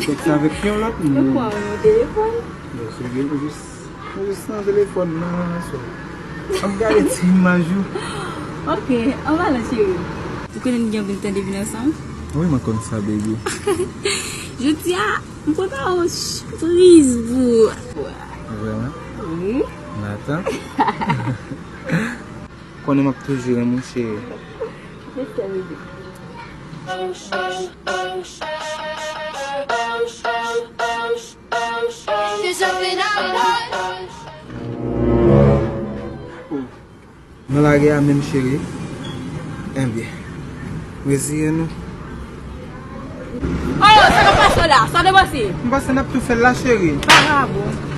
Tek sa vek yon lot Yo kwa mon téléphone. Yo se gen jist nan telefon nan so. Am gade ti imaj yo. Ok, on va là chérie. Tu connais nous bien de vivre ensemble? Oui, ma kon sa baby. Je dis on peut pas au surprise vous. Vraiment? Oui. Natan? Konen map toujou mon chéri. C'est ça bébé. There's something I want. Nan la ge a men chéri. Bien. Wezi nou. Oh, ça va pas ça là, ça doit passer. Mba se nap tou fel la chéri. Pas grave.